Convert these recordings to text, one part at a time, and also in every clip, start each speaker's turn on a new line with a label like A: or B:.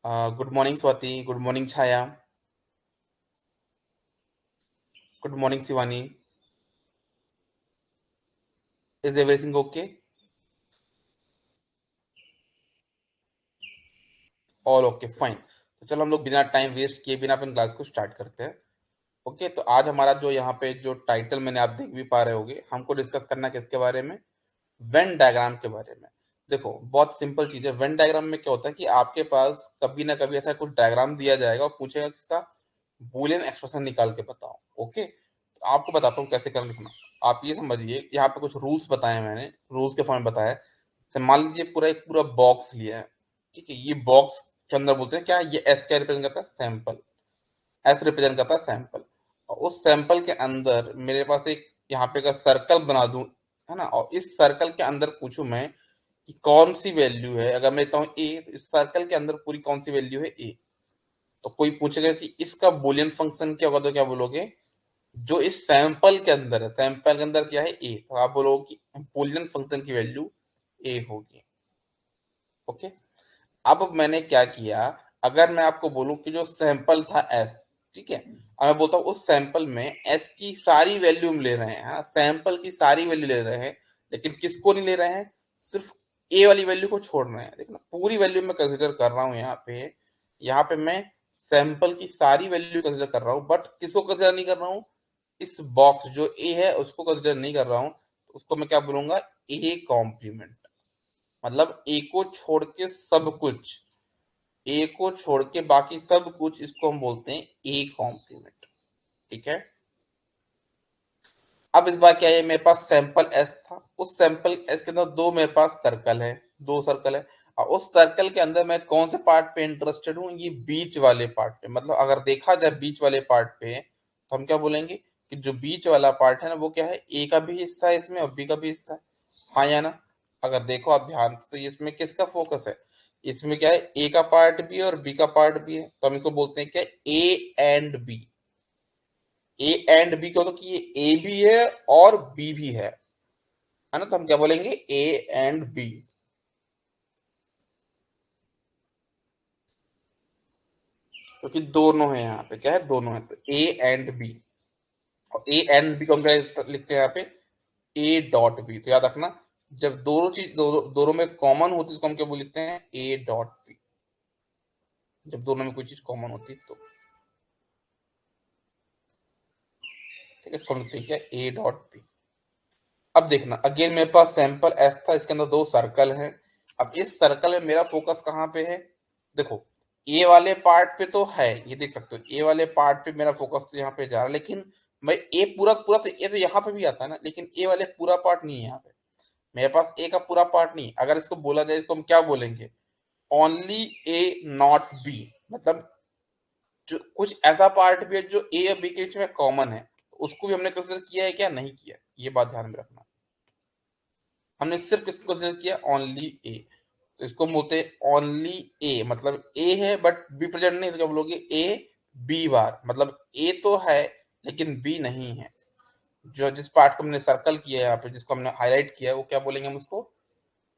A: Good morning Swati, good morning Chhaya, good morning Shivani. Is everything okay? All okay, fine. तो चलो हम लोग बिना टाइम वेस्ट किए बिना अपन क्लास को स्टार्ट करते हैं। ओके, तो आज हमारा जो यहाँ पे जो टाइटल मैंने आप देख भी पा रहे होगे, हमको डिस्कस करना है किसके बारे में? वेन डायग्राम के बारे में। देखो, बहुत सिंपल चीज है। वेन डायग्राम में क्या होता है कि आपके पास कभी ना कभी ऐसा कुछ डायग्राम दिया जाएगा और पूछेगा कि इसका बूलियन एक्सप्रेशन निकाल के बताओ। ओके, तो आपको बताता हूँ कैसे करना लिखना। आप ये समझिए, यहाँ पे कुछ रूल्स बताए मैंने, रूल्स के फॉर्म में बताया। तो मान लीजिए पूरा एक पूरा बॉक्स लिया है। ठीक है, ये बॉक्स के अंदर बोलते हैं क्या, ये एस क्या रिप्रेजेंट करता है? सैंपल। एस रिप्रेजेंट करता है सैंपल। और उस सैंपल के अंदर मेरे पास एक यहाँ पे का सर्कल बना दूं, है ना, और इस सर्कल के अंदर पूछूं मैं कि कौन सी वैल्यू है। अगर मैं लेता हूँ ए, तो इस सर्कल के अंदर पूरी कौन सी वैल्यू है? ए। तो कोई पूछेगा कि इसका बूलियन फंक्शन क्या होगा, तो क्या बोलोगे? जो इस सैंपल के अंदर है, सैंपल के अंदर क्या है? ए, तो आप बोलोगे कि बूलियन फंक्शन की वैल्यू ए होगी। ओके, अब मैंने क्या किया, अगर मैं आपको बोलूं कि जो सैंपल था एस, ठीक है, अब मैं बोलता हूँ उस सैंपल में एस की सारी वैल्यू हम ले रहे हैं, हाँ, सैंपल की सारी वैल्यू ले रहे हैं, लेकिन किसको नहीं ले रहे हैं? सिर्फ ए वाली वैल्यू को छोड़ रहे हैं। देखना, पूरी वैल्यू मैं कंसिडर कर रहा हूँ यहाँ पे मैं सैंपल की सारी वैल्यू कंसिडर कर रहा हूँ, बट किसको कंसिडर नहीं कर रहा हूँ? इस बॉक्स जो ए है उसको कंसिडर नहीं कर रहा हूँ। तो उसको मैं क्या बोलूंगा? A complement. मतलब ए को छोड़ के सब कुछ, ए को छोड़ के बाकी सब कुछ, इसको हम बोलते हैं ए कॉम्प्लीमेंट। ठीक है, अब इस बार क्या है, मेरे पास सैंपल एस था, उस सैंपल एस के अंदर दो मेरे पास सर्कल है, दो सर्कल है। और उस सर्कल के अंदर मैं कौन से पार्ट पे इंटरेस्टेड हूँ? ये बीच वाले पार्ट पे। मतलब अगर देखा जाए बीच वाले पार्ट पे, तो हम क्या बोलेंगे कि जो बीच वाला पार्ट है ना, वो क्या है? ए का भी हिस्सा है इसमें और बी का भी हिस्सा है, हाँ या ना? अगर देखो आप ध्यान से, तो इसमें किसका फोकस है? इसमें क्या है? ए का पार्ट भी है और बी का पार्ट भी है, तो हम इसको बोलते हैं क्या? A and B. A and B क्यों? तो कि ये ए भी है और बी भी है ना, तो हम क्या बोलेंगे? A and B. क्योंकि दोनों है, यहाँ पे क्या है? दोनों है, तो ए एंड बी। और ए एंड बी को हम क्या लिखते हैं यहाँ पे? A dot B. तो याद रखना, जब दोनों चीज दोनों में कॉमन होती है, उसको हम क्या बोल लिखते हैं? A dot B. जब दोनों में कोई चीज कॉमन होती है तो, ठीक है, इसको हम लिखते हैं क्या? A dot B. अब देखना, अगेन मेरे पास सैंपल एस था, इसके अंदर दो सर्कल हैं। अब इस सर्कल में मेरा फोकस कहाँ पे है? देखो, ए वाले पार्ट पे तो है, ये देख सकते हो, ए वाले पार्ट पे मेरा फोकस तो यहाँ पे जा रहा है, लेकिन मैं ए पूरा पूरा तो, ए तो यहाँ पे भी आता है ना, लेकिन ए वाले पूरा पार्ट नहीं है यहाँ पे। मेरे पास ए का पूरा पार्ट नहीं। अगर इसको बोला जाए, इसको हम क्या बोलेंगे? Only A not B. मतलब जो कुछ ऐसा पार्ट भी है जो ए और बी के बीच में कॉमन है, उसको भी हमने कंसिडर किया है क्या? नहीं किया। ये बात ध्यान में रखना, हमने सिर्फ किसको कंसिडर किया? ओनली ए। तो इसको हम बोलते हैं ओनली ए, मतलब ए है बट बी प्रेजेंट नहीं, तो क्या बोलोगे? A B bar. मतलब ए तो है लेकिन बी नहीं है। जो जिस पार्ट को हमने सर्कल किया है यहाँ पे, जिसको हमने हाईलाइट किया है, वो क्या बोलेंगे हम उसको?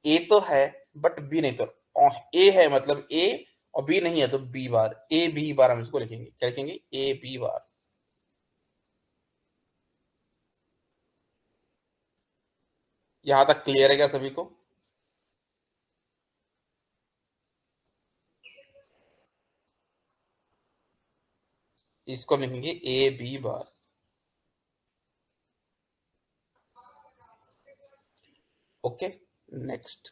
A: ए तो है बट बी नहीं। तो ए है मतलब ए, और बी नहीं है तो बी बार। ए बी बार हम इसको लिखेंगे, क्या लिखेंगे? A B bar. यहां तक क्लियर है क्या सभी को? इसको हम लिखेंगे A B bar. Okay, next.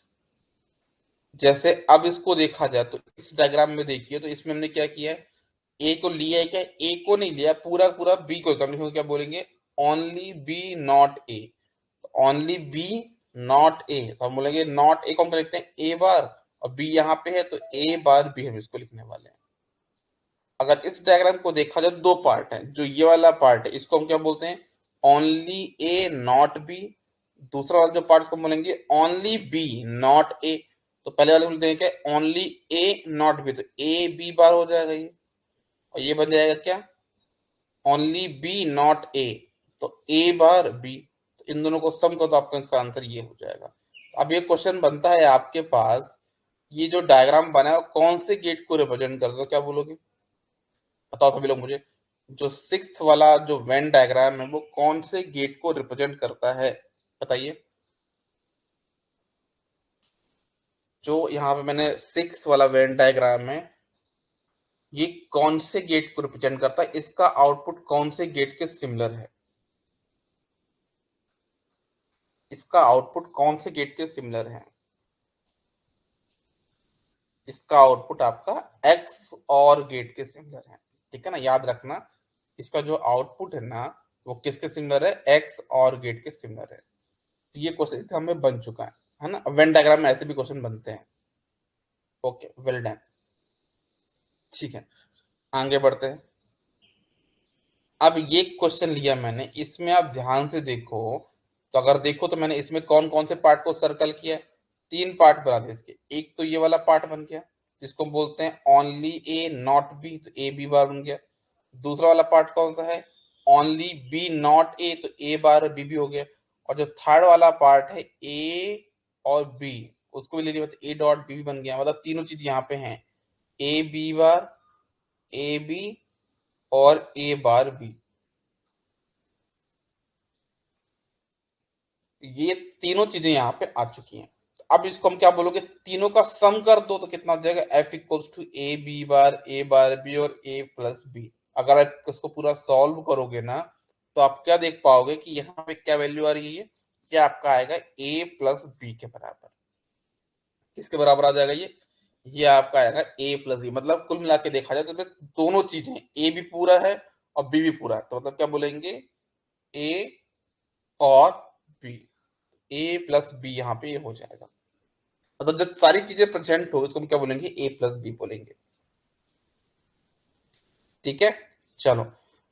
A: जैसे अब इसको देखा जाए, तो इस डायग्राम में देखिए, तो इसमें हमने क्या किया है? ए को लिया है क्या? ए को नहीं लिया, पूरा पूरा बी को। तो हम लिखेंगे, क्या बोलेंगे? Only B not A. Only B not A, तो हम बोलेंगे नॉट ए को हम क्या लिखते हैं? ए बार। और बी यहाँ पे है तो ए बार बी हम इसको लिखने वाले हैं। अगर इस डायग्राम को देखा जाए, दो पार्ट है। जो ये वाला पार्ट है, इसको हम क्या बोलते हैं? Only A not B. दूसरा वाला जो पार्ट, इसको हम बोलेंगे ओनली बी नॉट ए। तो पहले वाले बोलते हैं क्या? ओनली ए नॉट बी, तो ए बी बार हो जाएगा ये। और ये बन जाएगा क्या? ओनली बी नॉट ए, तो ए बार बी। तो इन दोनों को सम करो तो आपका इसका आंसर ये हो जाएगा। अब ये क्वेश्चन बनता है आपके पास ये जो डायग्राम बना है वो कौन से गेट को रिप्रेजेंट करता है, क्या बोलोगे? बताओ सभी लोग मुझे, जो सिक्स्थ वाला जो वेन डायग्राम है वो कौन से गेट को रिप्रेजेंट करता है, बताइए। जो यहाँ पे मैंने सिक्स्थ वाला वेन डायग्राम है, ये कौन से गेट को रिप्रेजेंट करता है, इसका आउटपुट कौन से गेट के सिमिलर है, इसका आउटपुट कौन से गेट के सिमिलर है? इसका आउटपुट आपका एक्स और गेट के सिमिलर है, ठीक है ना, याद रखना। इसका जो आउटपुट है ना, वो किसके सिमिलर है? एक्स और गेट के सिमिलर है। तो ये क्वेश्चन हमें बन चुका है ना। वेन डायग्राम में ऐसे भी क्वेश्चन बनते हैं। Okay, well done. ठीक है, आगे बढ़ते हैं। अब ये क्वेश्चन लिया मैंने, इसमें आप ध्यान से देखो। तो अगर देखो तो मैंने इसमें कौन कौन से पार्ट को सर्कल किया है, तीन पार्ट बना दिए इसके। एक तो ये वाला पार्ट बन गया, जिसको बोलते हैं ओनली ए नॉट बी, तो ए बी बार बन गया। दूसरा वाला पार्ट कौन सा है? ओनली बी नॉट ए, तो ए बार बी भी हो गया। और जो थर्ड वाला पार्ट है ए और बी, उसको भी ले लिया, ए डॉट बी भी बन गया। मतलब तीनों चीज यहाँ पे हैं, ए बी बार, ए बी और ए बार बी। ये तीनों चीजें यहाँ पे आ चुकी हैं। तो अब इसको हम क्या बोलोगे? तीनों का सम कर दो तो कितना हो जाएगा? F equals to A bar B और ए प्लस बी। अगर आप इसको पूरा सॉल्व करोगे ना, तो आप क्या देख पाओगे कि यहाँ पे क्या वैल्यू आ रही है? ये आपका आएगा ए प्लस बी के बराबर। किसके बराबर आ जाएगा ये आपका आएगा ए प्लस बी। मतलब कुल मिला के देखा जाए तो दोनों चीजें, ए भी पूरा है और बी भी पूरा है, तो मतलब क्या बोलेंगे? ए और बी, ए प्लस बी यहाँ पे हो जाएगा। मतलब जब सारी चीजें प्रेजेंट हो, इसको हम क्या बोलेंगे? ए प्लस बी बोलेंगे। ठीक है, चलो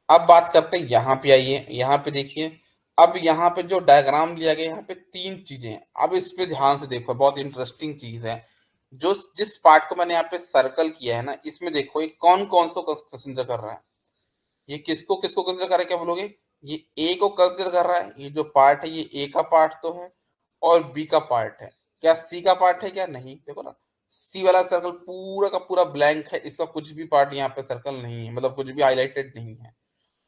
A: अब बात करते हैं, यहाँ पे आइए, यहाँ पे देखिए। अब यहाँ पे जो डायग्राम लिया गया, यहाँ पे तीन चीजें हैं। अब इस पे ध्यान से देखो, बहुत इंटरेस्टिंग चीज है। जो जिस पार्ट को मैंने यहाँ पे सर्कल किया है ना, इसमें देखो ये कौन कौन सा कंसिडर कर रहा है। ये किसको किसको कंसिडर कर रहा है, क्या बोलोगे? ये ए को कंसिडर कर रहा है, ये जो पार्ट है ये ए का पार्ट तो है, और बी का पार्ट है। क्या सी का पार्ट है? क्या नहीं, देखो ना, सी वाला सर्कल पूरा का पूरा ब्लैंक है, इसका कुछ भी पार्ट यहाँ पे सर्कल नहीं है, मतलब कुछ भी हाईलाइटेड नहीं है।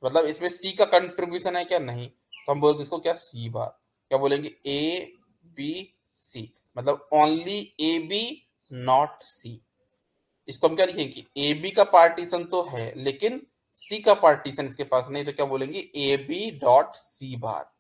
A: मतलब इसमें सी का कंट्रीब्यूशन है क्या? नहीं, तो हम बोलते इसको क्या? सी बार। क्या बोलेंगे? ए बी सी, मतलब ओनली ए बी नॉट सी। इसको हम क्या लिखेंगे कि ए बी का पार्टीशन तो है लेकिन सी का पार्टीशन इसके पास नहीं, तो क्या बोलेंगे? ए बी डॉट सी बार।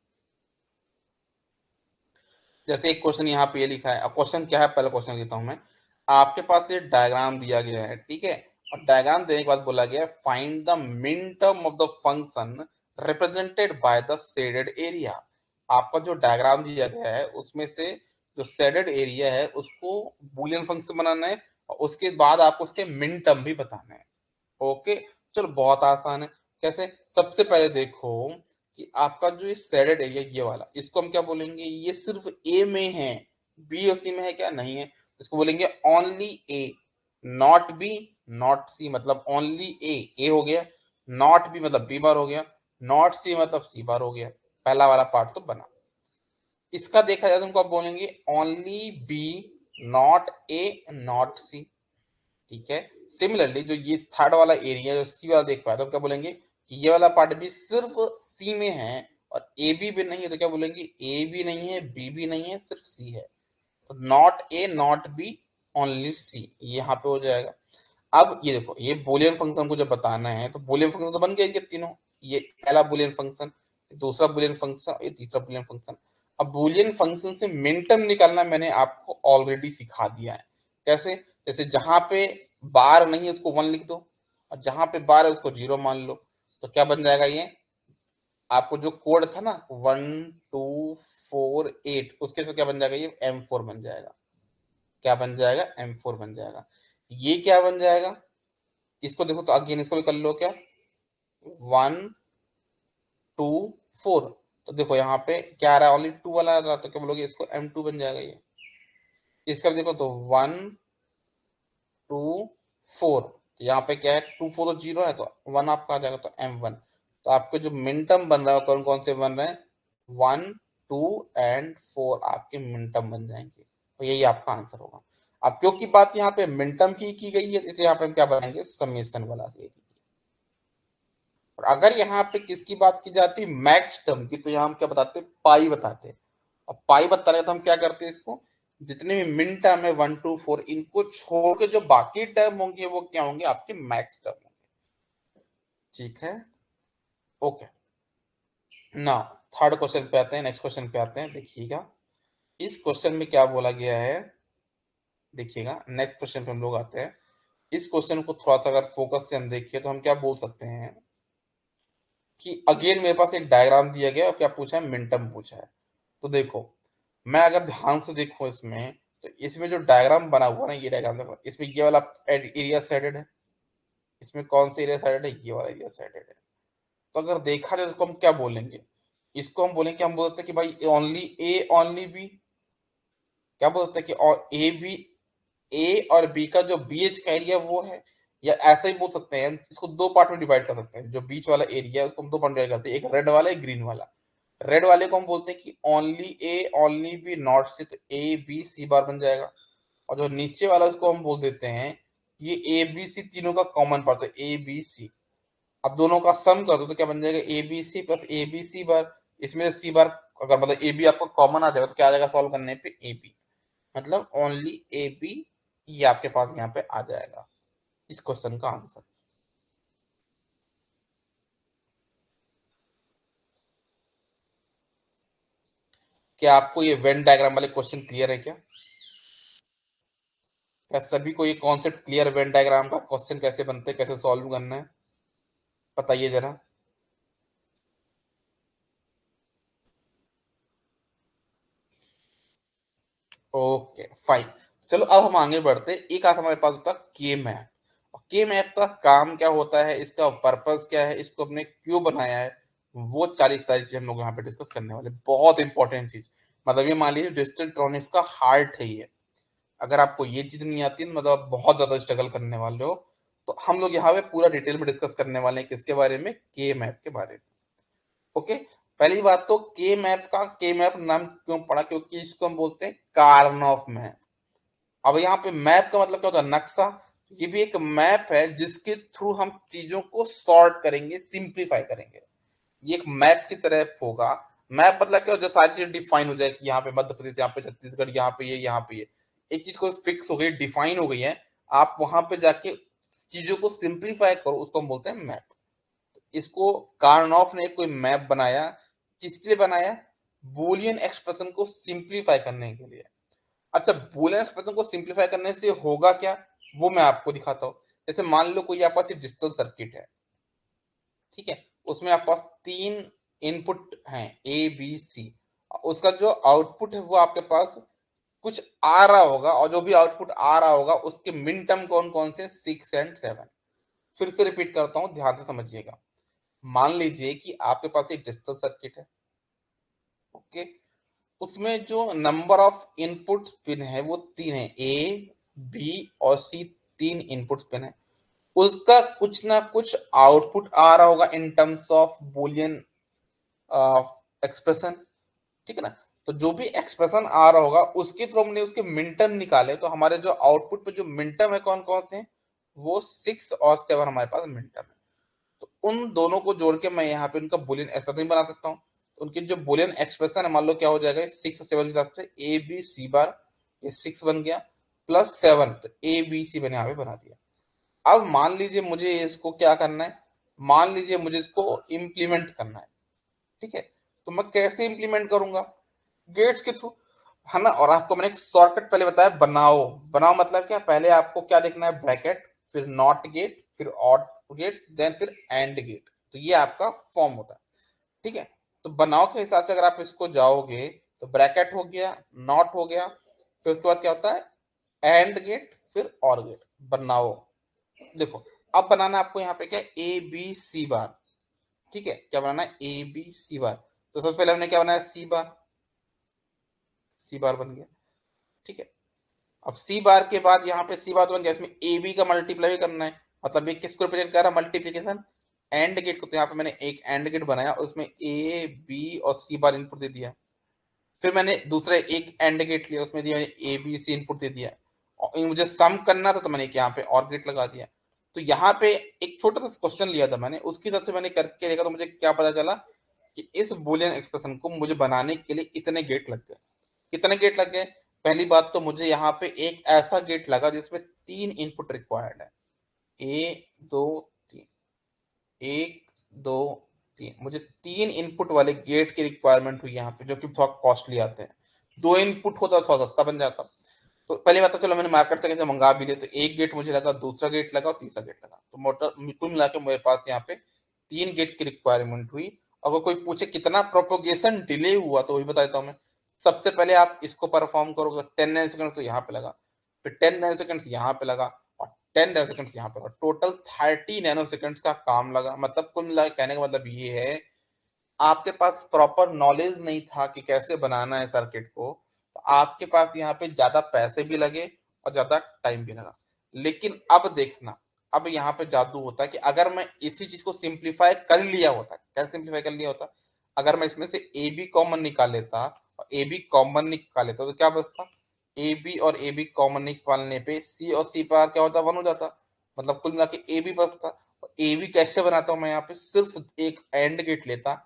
A: जैसे एक क्वेश्चन यहाँ पे ये लिखा है। अब क्वेश्चन क्या है, पहले क्वेश्चन देता हूं मैं। आपके पास ये डायग्राम दिया गया है, ठीक है, और डायग्राम देने के बाद बोला गया है find the min term of the function represented by the shaded area. आपका जो डायग्राम दिया गया है उसमें से जो शेडेड एरिया है उसको बूलियन फंक्शन बनाना है, और उसके बाद आपको उसके मिन टर्म भी बताना है। ओके, चलो बहुत आसान है। कैसे? सबसे पहले देखो कि आपका जो ये शेडेड एरिया ये वाला, इसको हम क्या बोलेंगे? ये सिर्फ ए में है, बी और सी में है क्या? नहीं है, इसको बोलेंगे only A not B not C. मतलब ओनली ए हो गया, नॉट बी मतलब बी बार हो गया, नॉट सी मतलब सी बार हो गया। पहला वाला पार्ट तो बना। इसका देखा जाए तो हमको आप बोलेंगे only B not A not C. ठीक है, सिमिलरली जो ये थर्ड वाला एरिया जो सी वाला देख पाया, तो क्या बोलेंगे कि ये वाला पार्ट भी सिर्फ सी में है और ए बी भी नहीं है, तो क्या बोलेंगे? ए भी नहीं है, बी भी नहीं है, सिर्फ सी है। तो not A not B only C, यहाँ पे हो जाएगा। अब ये देखो, ये बूलियन फंक्शन को जब बताना है तो बूलियन फंक्शन तो बन गए इनके तीनों। ये पहला बूलियन फंक्शन, दूसरा बूलियन फंक्शन, ये तीसरा बूलियन फंक्शन। अब बूलियन फंक्शन से मिन टर्म निकालना मैंने आपको ऑलरेडी सिखा दिया है। कैसे? जैसे जहां पे बार नहीं है उसको वन लिख दो, और जहां पे बार है उसको जीरो मान लो। तो क्या बन जाएगा ये? आपको जो कोड था ना 1248, उसके से क्या बन जाएगा? ये M4 बन जाएगा। क्या बन जाएगा? M4 बन जाएगा। ये क्या बन जाएगा? इसको देखो तो अगेन इसको भी कर लो, क्या 1 2 4। तो देखो यहाँ पे क्या आ रहा है? ओनली टू वाला आ रहा है, तो क्या बोलोगे? इसको M2 बन जाएगा ये। इसका भी देखो तो 1 2 4, तो यहाँ पे क्या है? 2 4 तो जीरो है, तो वन आपका आ जाएगा, तो M1। तो आपके जो मिन टर्म बन रहा है कौन कौन से बन रहे हैं? 1 2 एंड 4 आपके मिन टर्म बन जाएंगे, तो यही आपका आंसर होगा। अब क्योंकि बात यहाँ पे मिनटर्म की गई है, तो यहाँ पे हम क्या बनाएंगे, समेशन वाला से। और अगर यहाँ पे किसकी बात की जाती है, मैक्स टर्म की, तो यहाँ हम क्या बताते हैं, पाई बताते हैं। अब पाई बताने तो हम क्या करते हैं, इसको जितने भी मिन टर्म है 1 2 4, इनको छोड़ के जो बाकी टर्म होंगे वो क्या होंगे, आपके मैक्स टर्म होंगे। ठीक है, ओके। ना थर्ड क्वेश्चन पे आते हैं, नेक्स्ट क्वेश्चन पे आते हैं, देखिएगा इस क्वेश्चन में क्या बोला गया है। देखिएगा नेक्स्ट क्वेश्चन पे हम लोग आते हैं। इस क्वेश्चन को थोड़ा सा अगर फोकस से हम देखिए तो हम क्या बोल सकते हैं कि अगेन मेरे पास एक डायग्राम दिया गया और क्या पूछा है, मिनटर्म पूछा है। तो देखो मैं अगर ध्यान से देखूं इसमें, तो इसमें जो डायग्राम बना हुआ ना, ये डायग्राम देखो, इसमें ये वाला एरिया साइडेड है, इसमें कौन सा एरिया साइडेड है, ये वाला एरिया साइडेड है। तो अगर देखा जाए तो इसको हम क्या बोलेंगे, इसको हम बोलेंगे, हम बोलते हैं कि भाई ओनली ए ओनली बी, क्या बोलते हैं कि और ए बी, ए और बी का जो बीच का एरिया वो है, या ऐसा ही बोल सकते हैं, इसको दो पार्ट में डिवाइड कर सकते हैं। जो बीच वाला एरिया है उसको हम दो पार्ट में डिवाइड करते हैं, एक रेड वाला एक ग्रीन वाला। रेड वाले को हम बोलते हैं कि only A only B not C, तो ए बी सी बार बन जाएगा। और जो नीचे वाला उसको हम बोल देते हैं ये ए बी सी तीनों का कॉमन पार्ट है, ए बी सी। अब दोनों का सम कर दो तो क्या बन जाएगा, A B C plus A B C bar. इसमें से सी बार अगर मतलब ए बी आपका कॉमन आ जाएगा तो क्या आ जाएगा, सॉल्व करने पे ए बी, मतलब ओनली ए बी, ये आपके पास यहाँ पे आ जाएगा इस क्वेश्चन का आंसर। क्या आपको ये वेन डायग्राम वाले क्वेश्चन क्लियर है क्या? क्या सभी को ये कॉन्सेप्ट क्लियर, वेन डायग्राम का क्वेश्चन कैसे बनते हैं, कैसे सॉल्व करना है, बताइए जरा। Okay fine. चलो अब हम आगे बढ़ते हैं। एक आता हमारे पास होता है के मैप। के मैप का काम क्या होता है, इसका पर्पस क्या है, इसको हमने क्यों बनाया है, वो सारी सारी चीज हम लोग यहाँ पे डिस्कस करने वाले। बहुत इंपॉर्टेंट चीज, मतलब ये मान लीजिए डिजिटल इलेक्ट्रॉनिक्स का हार्ट है ये। अगर आपको ये चीज नहीं आती है, मतलब आप बहुत ज्यादा स्ट्रगल करने वाले हो। तो हम लोग यहाँ पे पूरा डिटेल में डिस्कस करने वाले हैं, किसके बारे में, के मैप के बारे में। ओके, पहली बात तो के मैप का के मैप नाम क्यों पड़ा, क्योंकि इसको हम बोलते हैं कार्नोफ मैप। अब यहाँ पे मैप का मतलब क्या होता है, नक्शा। ये भी एक मैप है जिसके थ्रू हम चीजों को सॉर्ट करेंगे, सिंप्लीफाई करेंगे। ये एक मैप की तरह होगा। मैप मतलब क्या, जो सारी चीजें डिफाइन हो जाए कि यहाँ पे मध्य प्रदेश, यहाँ पे छत्तीसगढ़, यहाँ पे ये, यहाँ पे ये, एक चीज को फिक्स हो गई, डिफाइन हो गई है। आप वहां पे जाके चीजों को सिंप्लीफाई करो, उसको हम बोलते हैं मैप। इसको कार्नोफ ने कोई मैप बनाया, किसके लिए बनाया, बूलियन एक्सप्रेशन को सिंप्लीफाई करने के लिए। अच्छा, बूलियन एक्सप्रेशन को सिंप्लीफाई करने से होगा क्या, वो मैं आपको दिखाता हूँ। जैसे मान लो कोई आपके पास डिजिटल सर्किट है, ठीक है, उसमें आपके पास तीन इनपुट हैं, ए बी सी। उसका जो आउटपुट है वो आपके पास कुछ आ रहा होगा, और जो भी आउटपुट आ रहा होगा उसके मिन टर्म कौन कौन से, 6 और 7। फिर से रिपीट करता हूं, ध्यान से समझिएगा। मान लीजिए कि आपके पास एक डिजिटल सर्किट है, ओके, उसमें जो नंबर ऑफ इनपुट पिन है वो तीन है, ए बी और सी, तीन इनपुट पिन है। उसका कुछ ना कुछ आउटपुट आ रहा होगा in terms of Boolean expression, ठीक है ना। तो जो भी एक्सप्रेशन आ रहा होगा उसके थ्रू हमने उसके मिनटर्म निकाले, तो हमारे जो आउटपुट पे जो मिनटर्म है कौन कौन से हैं, वो 6 और 7 हमारे पास मिनटर्म है। तो उन दोनों को जोड़ के मैं यहाँ पे उनका बुलियन एक्सप्रेशन बना सकता हूँ। तो उनकी जो बुलियन एक्सप्रेशन है, मान लो क्या हो जाएगा, 6 और 7 के हिसाब से ए बी सी बार, ये 6 बन गया, प्लस 7, तो ए बी सी मैंने यहाँ पे बना दिया। अब मान लीजिए मुझे इसको क्या करना है, मान लीजिए मुझे इसको इम्प्लीमेंट करना है, ठीक है। तो मैं कैसे इम्प्लीमेंट करूंगा, गेट्स के थ्रू, है ना। और आपको मैंने एक शॉर्टकट पहले बताया, बनाओ। बनाओ मतलब क्या, पहले आपको क्या देखना है, ब्रैकेट, फिर नॉट गेट, फिर ऑट गेट, देन फिर एंड गेट। तो ये आपका फॉर्म होता है, ठीक है। तो बनाओ के हिसाब से अगर आप इसको जाओगे, तो ब्रैकेट हो गया, नॉट हो गया, फिर उसके बाद क्या होता है, एंड गेट, फिर और गेट, बनाओ। देखो अब बनाना आपको यहाँ पे क्या, ए बी सी बार, ठीक है, क्या बनाना है, ए बी सी बार। तो सबसे पहले हमने क्या बनाया, सी बार, सी बार बन गया, ठीक है। अब सी बार के बाद यहाँ पे सी बार तो बन गया, इसमें ए बी का मल्टीप्लाई करना है, मतलब ये किसको रिप्रेजेंट कर रहा है, मल्टीप्लीकेशन, एंड गेट को। तो यहाँ पे मैंने एक एंड गेट बनाया, उसमें ए बी और सी बार इनपुट दे दिया। फिर मैंने दूसरा एक एंड गेट लिया, उसमें दिया ए बी सी इनपुट दे दिया। और मुझे सम करना था तो मैंने यहाँ पे और गेट लगा दिया। तो यहाँ पे एक छोटा सा क्वेश्चन लिया था मैंने, उसकी हिसाब से मैंने करके देखा तो मुझे क्या पता चला कि इस बुलियन एक्सप्रेशन को मुझे बनाने के लिए इतने गेट लग गए। कितने गेट लग गए? पहली बात तो मुझे यहाँ पे एक ऐसा गेट लगा जिसमें 3 इनपुट रिक्वायर्ड है, ए 2 3, 1 2 3। मुझे 3 इनपुट वाले गेट की रिक्वायरमेंट हुई यहाँ पे, जो कि थोड़ा कॉस्टली आते हैं। 2 इनपुट होता तो थोड़ा सस्ता बन जाता। तो पहली बात तो चलो मैंने मार्केट से मंगा भी लिया, तो एक गेट मुझे लगा, दूसरा गेट लगा और तीसरा गेट लगा। तो मोटर कुल मिला के मेरे पास यहाँ पे 3 गेट की रिक्वायरमेंट हुई। अगर कोई पूछे कितना प्रोपोगेशन डिले हुआ तो वही बता देता हूँ मैं। सबसे पहले आप इसको परफॉर्म करोगे तो 10 नैनो सेकंड तो यहाँ पे लगा, फिर 10 नैनो सेकंड यहाँ पे लगा और 10 नैनो सेकंड यहाँ पे लगा। टोटल 30 नैनो सेकंड का काम लगा। मतलब कुल मिला कहने का मतलब ये है, आपके पास प्रॉपर नॉलेज नहीं था कि कैसे बनाना है सर्किट को, तो आपके पास यहाँ पे ज्यादा पैसे भी लगे और ज्यादा टाइम भी लगा। लेकिन अब देखना, अब यहाँ पे जादू होता है कि अगर मैं इसी चीज को सिंप्लीफाई कर लिया होता, कैसे सिंप्लीफाई कर लिया होता, अगर मैं इसमें से ए बी कॉमन निकाल लेता और ए बी कॉमन निकाल लेता तो क्या बचता, ए बी और ए बी कॉमन निकालने पे सी और सी पार क्या होता, 1 हो जाता। मतलब कुल मिला के ए बी बचता। ए बी कैसे बनाता हूँ मैं, यहाँ पे सिर्फ एक एंड गेट लेता,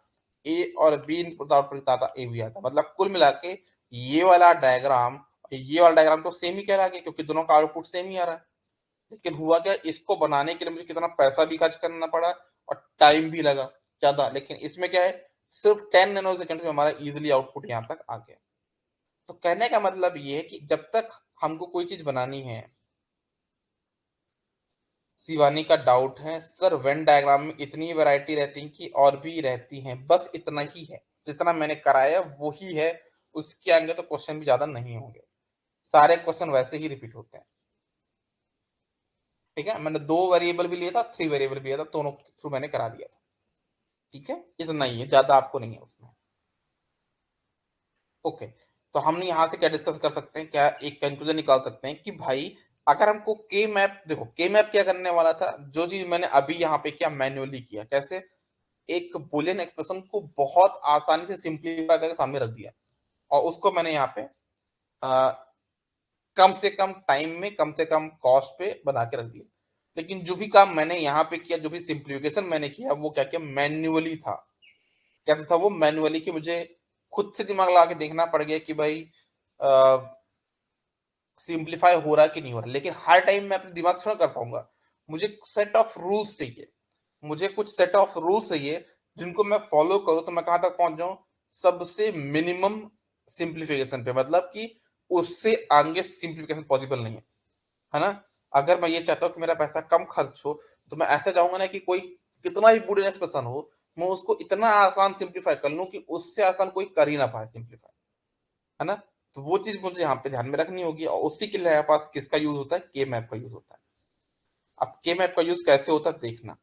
A: ए और बी इनपुट आउटपुट आता, ए बी आता। मतलब कुल मिला के ये वाला डायग्राम, ये वाला डायग्राम तो सेम ही कह रहा है क्योंकि दोनों का आउटपुट सेम ही आ रहा है। लेकिन हुआ क्या, इसको बनाने के लिए मुझे कितना पैसा भी खर्च करना पड़ा और टाइम भी लगा ज्यादा। लेकिन इसमें क्या है, सिर्फ 10 नैनो सेकंड में हमारा इजिली आउटपुट यहाँ तक आ गया। तो कहने का मतलब ये है कि जब तक हमको कोई चीज बनानी है, शिवानी का डाउट है सर वेन डायग्राम में इतनी वैरायटी रहती है कि और भी रहती हैं, बस इतना ही है जितना मैंने कराया वो ही है, उसके आगे तो क्वेश्चन भी ज्यादा नहीं होंगे, सारे क्वेश्चन वैसे ही रिपीट होते हैं। ठीक है, मैंने 2 वेरिएबल भी लिया था, 3 वेरिएबल भी लिया था, दोनों थ्रू मैंने करा दिया था। ठीक है, इतना ही है, ज्यादा आपको नहीं है उसमें। ओके, तो हम यहाँ से क्या डिस्कस कर सकते हैं, क्या एक कंक्लूजन निकाल सकते हैं कि भाई अगर हमको के मैप, देखो के मैप क्या करने वाला था, जो चीज मैंने अभी यहाँ पे किया मैन्युअली किया, कैसे एक बुलियन एक्सप्रेशन को बहुत आसानी से सिंप्लीफाई करके सामने रख दिया और उसको मैंने यहाँ पे आ, कम से कम टाइम में कम से कम कॉस्ट पे बना के रख दिया। लेकिन जो भी काम मैंने यहाँ पे किया, जो भी सिंप्लीफिकेशन मैंने किया, वो क्या किया, मैन्युअली था। कैसे था वो, मैन्युअली कि मुझे खुद से दिमाग लगा के देखना पड़ गया कि भाई सिंप्लीफाई हो रहा है कि नहीं हो रहा। लेकिन हर टाइम मैं अपने दिमाग से थोड़ा कर पाऊंगा, मुझे सेट ऑफ रूल्स चाहिए, मुझे कुछ सेट ऑफ रूल्स चाहिए जिनको मैं फॉलो करूं तो मैं कहां तक पहुंच जाऊं, सबसे मिनिमम सिंप्लीफिकेशन पे। मतलब कि उससे आगे सिंप्लीफिकेशन पॉसिबल नहीं है ना। अगर मैं ये चाहता हूं कि मेरा पैसा कम खर्च हो, तो मैं ऐसा चाहूंगा ना कि कोई कितना भी बुरी एक्सप्रेशन हो, मैं उसको इतना आसान सिंप्लीफाई कर लूं कि उससे आसान कोई कर ही ना पाए सिंप्लीफाई, है ना। तो वो चीज मुझे यहाँ पे ध्यान में रखनी होगी और उसी के लिए हमारे पास किसका यूज होता है, के मैप का यूज होता है। अब के मैप का यूज कैसे होता है देखना।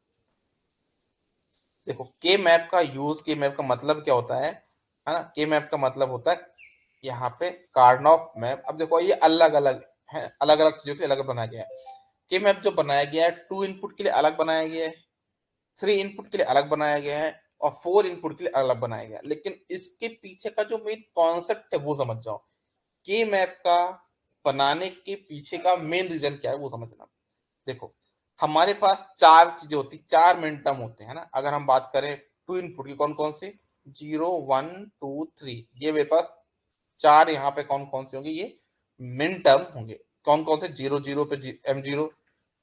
A: देखो के मैप का यूज, के मैप का मतलब क्या होता है ना। के मैप का मतलब होता है यहाँ पे कार्नॉफ मैप। अब देखो ये अलग अलग है, अलग अलग चीजों के लिए अलग बनाया गया है। के मैप जो बनाया गया है 2 इनपुट के लिए अलग बनाया गया है, 3 इनपुट के लिए अलग बनाया गया है और 4 इनपुट के लिए अलग बनाया गया है। लेकिन इसके पीछे का जो मेन कॉन्सेप्ट है वो समझ जाओ, के मैप का बनाने के पीछे का मेन रीजन क्या है वो समझना। देखो हमारे पास 4 चीजें होती, 4 मिन टर्म होते हैं ना। अगर हम बात करें 2 इनपुट की, कौन कौन से, 0 1 2 3, ये मेरे पास 4 यहाँ पे कौन कौन से होंगे, ये मिन टर्म होंगे। कौन कौन से, 0 0 पे M0,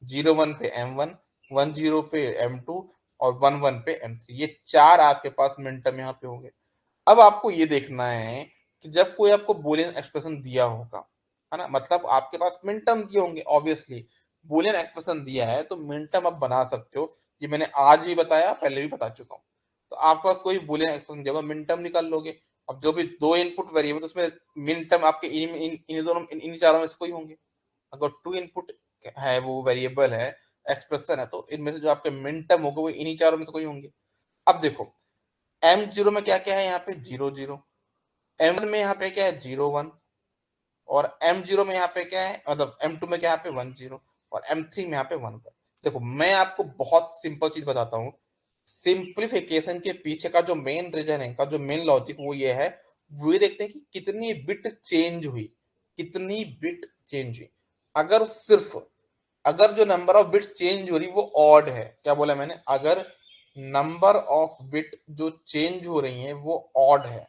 A: 0 1 पे M1, 1 0 पे M2 और 1 1 पे M3, ये 4 आपके पास मिन टर्म यहाँ पे होंगे। अब आपको ये देखना है कि जब कोई आपको बुलियन एक्सप्रेशन दिया होगा, है ना, मतलब आपके पास मिन टर्म दिए होंगे, ऑब्वियसली बुलियन एक्सप्रेशन दिया है तो मिन टर्म आप बना सकते हो। ये मैंने आज भी बताया, पहले भी बता चुका हूँ। तो आपके पास कोई बुलियन एक्सप्रेशन दिया होगा, मिन टर्म निकाल लोगे। अब जो भी 2 इनपुट वेरिएबल, उसमें मिन टर्म आपके इन दोनों इन चारों में से कोई होंगे। अगर 2 इनपुट है, वो वेरिएबल है, एक्सप्रेशन है, तो इनमें से जो आपके मिन टर्म होंगे वो इन्हीं चारों में से कोई होंगे। अब देखो M0 में क्या क्या है, यहाँ पे 0 0, M1 में यहाँ पे क्या है 0 1, और M0 में यहाँ पे क्या है, मतलब M2 में क्या, यहाँ पे 1 0, और M3 में यहाँ पे 1 1। देखो मैं आपको बहुत सिंपल चीज बताता हूँ, सिंप्लीफिकेशन के पीछे का जो मेन रीजन है, का जो मेन लॉजिक वो ये है, वो ये देखते हैं कि कितनी बिट चेंज हुई, कितनी बिट चेंज हुई। अगर जो नंबर ऑफ बिट्स चेंज हो रही वो ऑड है, क्या बोला मैंने, अगर नंबर ऑफ बिट जो चेंज हो रही है वो ऑड है,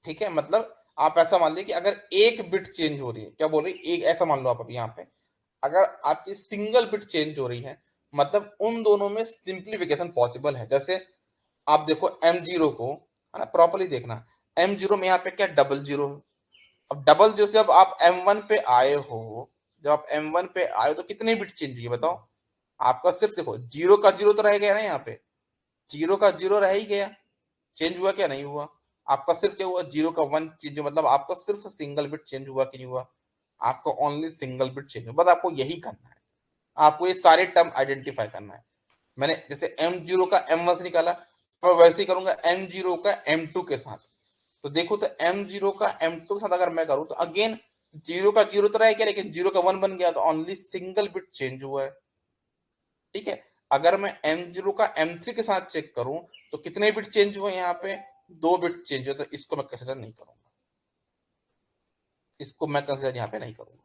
A: ठीक है, मतलब आप ऐसा मान लीजिए कि अगर एक बिट चेंज हो रही है, क्या बोल रही है, एक ऐसा मान लो आप अभी यहाँ पे, अगर आपकी सिंगल बिट चेंज हो रही है, मतलब उन दोनों में सिंप्लीफिकेशन पॉसिबल है। जैसे आप देखो m0 को, है ना, प्रॉपरली देखना, m0 में यहाँ पे क्या डबल जीरो है। अब डबल जीरो से जब आप m1 पे आए हो, जब आप m1 पे आए हो तो कितने बिट चेंज हुए बताओ। आपका सिर्फ देखो जीरो का जीरो तो रह गया ना, यहाँ पे जीरो का जीरो रह ही गया, चेंज हुआ क्या, नहीं हुआ। आपका सिर्फ क्या हुआ, जीरो का वन चेंज, मतलब आपका सिर्फ सिंगल बिट चेंज हुआ कि नहीं हुआ, आपका ओनली सिंगल बिट चेंज हुआ। बस आपको यही करना है, आपको ये सारे टर्म आइडेंटिफाई करना है। मैंने जैसे m0 का m1 से निकाला, मैं वैसे ही करूंगा m0 का m2 के साथ। तो देखो तो m0 का m2 के साथ अगर मैं करूं तो अगेन जीरो का जीरो तो रह गया, लेकिन जीरो का वन बन गया, तो ओनली सिंगल बिट चेंज हुआ है, ठीक है। अगर मैं m0 का m3 के साथ चेक करूं तो कितने बिट चेंज हुए, यहाँ पे दो बिट चेंज हुए, तो इसको मैं कंसिडर नहीं करूंगा, इसको मैं कंसिडर यहाँ पे नहीं करूंगा,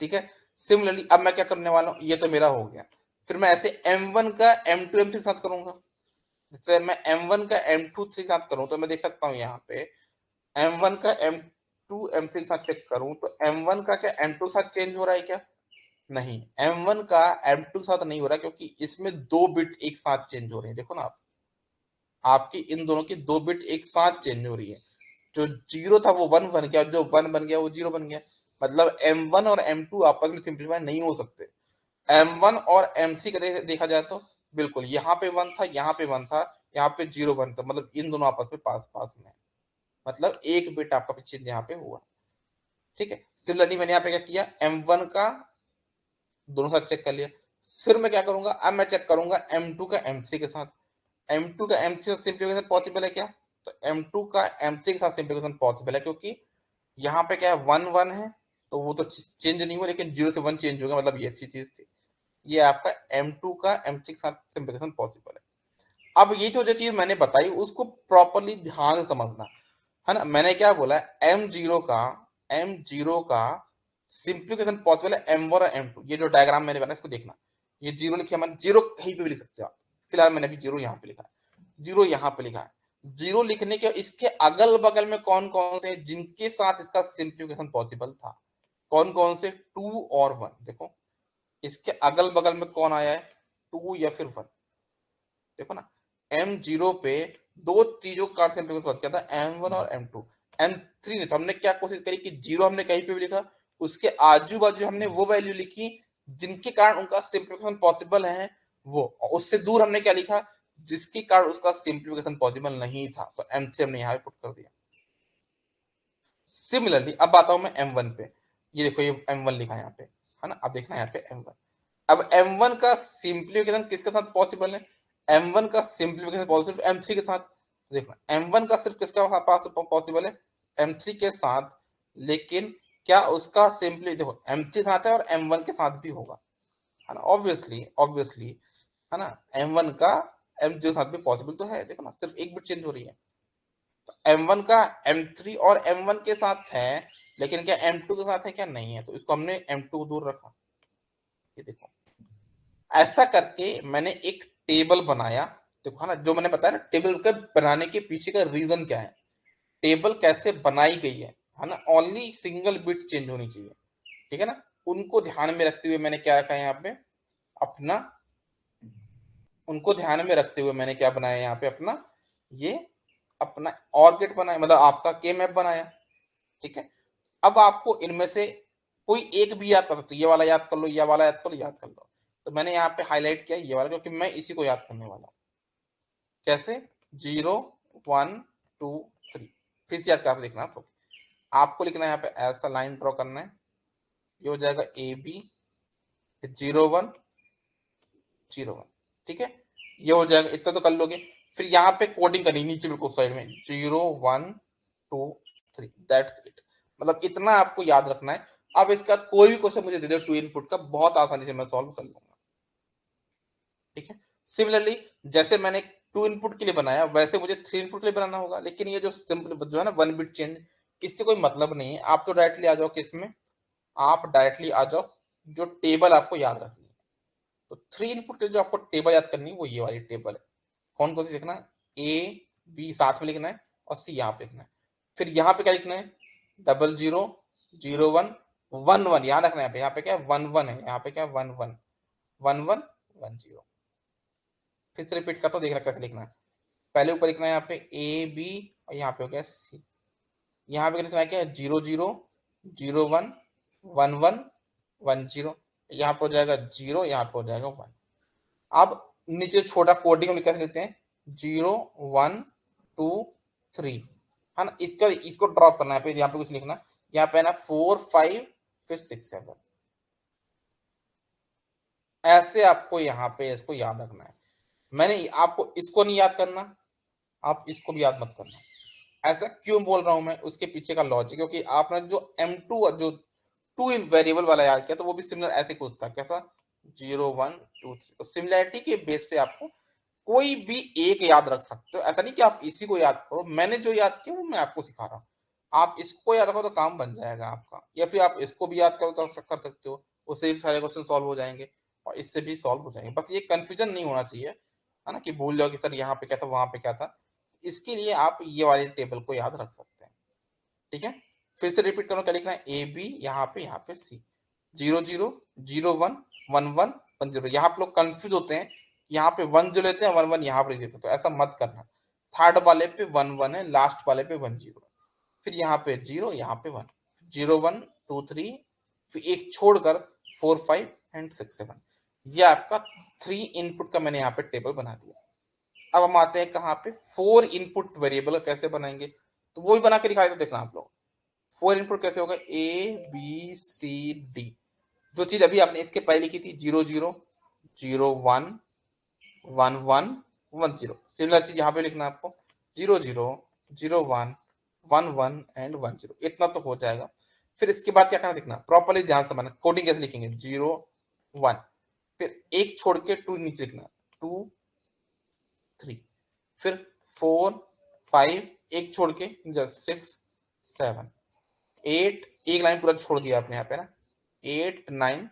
A: ठीक है। सिमिलरली अब मैं क्या करने वाला हूँ, ये तो मेरा हो गया, फिर मैं ऐसे m1 का m2 m3 के साथ करूंगा। जैसे मैं m1 का m2 3 के साथ करूं तो मैं देख सकता हूँ यहाँ पे m1 का m2 m3 के साथ चेक करूं तो m1 का क्या m2 के साथ चेंज हो रहा है क्या, नहीं, m1 का m2 के साथ नहीं हो रहा, क्योंकि इसमें दो बिट एक साथ चेंज हो रही है। देखो ना आप, आपकी इन दोनों की दो बिट एक साथ चेंज हो रही है, जो जीरो था वो वन बन गया, जो वन बन गया वो जीरो बन गया, मतलब m1 और m2 आपस में सिंप्लीफाई नहीं हो सकते। m1 और m3 का देखा जाए तो बिल्कुल यहाँ पे वन था, यहाँ पे वन था, यहाँ पे जीरो वन था, मतलब इन दोनों आपस में पास पास में, मतलब एक बिट आपका पीछे यहाँ पे हुआ, ठीक है। सिमिलरली मैंने यहाँ पे क्या किया, m1 का दोनों साथ चेक कर लिया, फिर मैं क्या करूंगा, अब मैं चेक करूंगा m2 का m3 के साथ। m2 का m3 के साथ सिंप्लीफिकेशन पॉसिबल है क्या, तो m2 का m3 के साथ सिंप्लीफिकेशन पॉसिबल है, क्योंकि यहाँ पे क्या है, वन वन है, तो वो तो चेंज नहीं हुआ, लेकिन जीरो से वन चेंज हो गया, मतलब ये अच्छी चीज थी। ये आपका m2 का m3 के साथ सिंप्लीफिकेशन पॉसिबल है। अब ये जो चीज मैंने बताई उसको प्रॉपरली ध्यान से समझना, है ना। मैंने क्या बोला, m0 का सिंप्लीफिकेशन पॉसिबल है m1 और m2। ये जो डायग्राम मैंने बनाया इसको देखना, ये जीरो लिखा मैंने, जीरो कहीं पे भी लिख सकते हो आप, फिलहाल मैंने अभी जीरो यहाँ पे लिखा है, जीरो यहाँ पे लिखा है। जीरो लिखने के इसके अगल बगल में कौन कौन से जिनके साथ इसका सिंप्लीफिकेशन पॉसिबल था, कौन कौन से, टू और वन। देखो इसके अगल बगल में कौन आया है, टू या फिर वन। देखो ना, m0 पे दो चीजों का कार्ड सिंप्लीफिकेशन बात किया था, m1 और m2। m3 ने तो हमने क्या कोशिश करी कि जीरो हमने कहीं पे भी लिखा, उसके आजू बाजू हमने वो वैल्यू लिखी जिनके कारण उनका सिंप्लीफिकेशन पॉसिबल है, वो, और उससे दूर हमने क्या लिखा, जिसके कारण उसका सिंप्लीफिकेशन पॉसिबल नहीं था, तो m3 हमने यहाँ पे पुट कर दिया। सिमिलरली अब आता हूं मैं m1 पे, ये देखो ये m1 लिखा है यहाँ पे, है ना, अब देखना यहाँ पे m1। अब m1 का सिंप्लीफिकेशन किसके साथ पॉसिबल है, m1 का सिंप्लीफिकेशन पॉसिबल m3 के साथ। देखना m1 का सिर्फ किसका पास पॉसिबल है, m3 के साथ, लेकिन क्या उसका सिंपली देखो m3 साथ है और m1 के साथ भी होगा, है ना, ऑब्वियसली ऑब्वियसली, है ना, m1 का m0 के साथ भी पॉसिबल तो है। देखो ना सिर्फ एक बिट चेंज हो रही है, m1 का m3 और m1 के साथ है, लेकिन क्या m2 के साथ है क्या, नहीं है, तो इसको हमने m2 को दूर रखा। ये देखो ऐसा करके मैंने एक टेबल बनाया। देखो है ना, जो मैंने बताया ना टेबल के बनाने के पीछे का रीजन क्या है, टेबल कैसे बनाई गई है ना, ओनली सिंगल बिट चेंज होनी चाहिए, ठीक है ना। उनको ध्यान में रखते हुए मैंने क्या रखा है यहाँ पे अपना, उनको ध्यान में रखते हुए मैंने क्या बनाया यहाँ पे अपना, ये अपना और गेट बनाया, मतलब आपका के मैप बनाया, ठीक है। अब आपको इनमें से कोई एक भी याद कर सकते, ये वाला याद कर लो, ये वाला याद कर लो, याद कर लो। तो मैंने यहाँ पे हाईलाइट किया ये वाला, क्योंकि मैं इसी को याद करने वाला हूँ। कैसे, जीरो वन टू थ्री, फिर से याद करके देखना आप लोग। आपको लिखना है यहाँ पे ऐसा लाइन ड्रॉ करना है, ये हो जाएगा A B, zero one zero one, ठीक है, ये हो जाएगा, इतना तो कर लोगे। फिर यहाँ पे कोडिंग करनी नीचे बिल्कुल साइड में, zero one two three, that's it, मतलब इतना आपको याद रखना है। अब इसके बाद कोई भी क्वेश्चन मुझे दे दो टू इनपुट का, बहुत आसानी से मैं सॉल्व कर लूंगा, ठीक है। सिमिलरली जैसे मैंने टू इनपुट के लिए बनाया, वैसे मुझे थ्री इनपुट के लिए बनाना होगा, लेकिन ये जो सिंपल जो है ना वन बिट चेंज, इससे कोई मतलब नहीं है। आप तो डायरेक्टली आ जाओ किस में, आप डायरेक्टली आ जाओ, जो टेबल आपको याद रखनी है। तो 3 इनपुट के लिए जो आपको टेबल याद करनी है वो ये वाली टेबल है। कौन कौन सी लिखना है, ए बी साथ में लिखना है और सी यहाँ पे लिखना है। फिर यहाँ पे क्या लिखना है, 00 01 11, याद रखना है। यहाँ पे क्या है 11 है, यहाँ पे क्या है 11 11 10। फिर से रिपीट करता हूँ, देख रहा कैसे लिखना है। पहले ऊपर लिखना है यहाँ पे ए बी और यहाँ पे हो गया सी। यहाँ पे लिखना है क्या, 00 01 11 10। यहाँ पे हो जाएगा 0, यहाँ पे हो जाएगा 1। अब नीचे छोटा कोडिंग हम कैसे लिखते हैं, 0 1 2 3, है ना। इसको ड्रॉप करना है, यहाँ पे कुछ लिखना, यहाँ पे है ना 4 5 फिर 6 7। ऐसे आपको यहाँ पे इसको याद रखना है। मैंने आपको इसको नहीं याद करना, आप इसको भी याद मत करना। ऐसा क्यों बोल रहा हूं मैं, उसके पीछे का लॉजिक, क्योंकि आपने जो M2 जो 2 वेरिएबल वाला याद किया तो वो भी सिमिलर ऐसे कुछ था, कैसा 0 1 2 3। तो सिमिलैरिटी के बेस पे आपको कोई भी एक याद रख सकते हो। ऐसा नहीं कि आप इसी को याद करो, मैंने जो याद किया वो मैं आपको सिखा रहा हूँ। आप इसको याद रखो तो काम बन जाएगा आपका, या फिर आप इसको भी याद करो तो कर सकते हो, उससे भी सारे क्वेश्चन सॉल्व हो जाएंगे और इससे भी सॉल्व हो जाएंगे। बस ये कंफ्यूजन नहीं होना चाहिए, है ना, कि भूल जाओ कि सर यहाँ पे क्या था वहां पे क्या था। इसके लिए आप ये वाले टेबल को याद रख सकते हैं। ठीक है, फिर से रिपीट करो, क्या लिखना है, ए बी यहाँ पे सी, 00 01 11 10। यहाँ पे लोग कंफ्यूज होते हैं, यहाँ पे 1 जो लेते हैं 11 यहाँ पे देते हैं, तो ऐसा मत करना। थर्ड वाले पे 11 है, लास्ट वाले पे 10, फिर यहाँ पे 0 यहाँ पे 1, 0 1 2 3, फिर एक छोड़कर 4 5 एंड 6 7। ये आपका 3 इनपुट का मैंने यहाँ पे टेबल बना दिया। अब हम आते हैं कहाँ पे, 4 इनपुट वेरिएबल कैसे बनाएंगे, तो वो भी बना के दिखाए तो देखना आप लोग। 4 इनपुट कैसे होगा, ए बी सी डी। जो चीज अभी आपने इसके पहले लिखी थी 0 0 0 1 1 1 1 0, सिमिलर चीज यहाँ पे लिखना है आपको, 0 0 0 1 1 1 एंड 1 0। इतना तो हो जाएगा। फिर इसके बाद क्या करना देखना, प्रॉपरली ध्यान से माना, कोडिंग कैसे लिखेंगे, 0 1, फिर एक छोड़ के 2 नीचे लिखना, 2 3, फिर 4 5, एक छोड़ के 6 7 8, एक लाइन पूरा छोड़ दिया आपने यहाँ पे ना, 8 9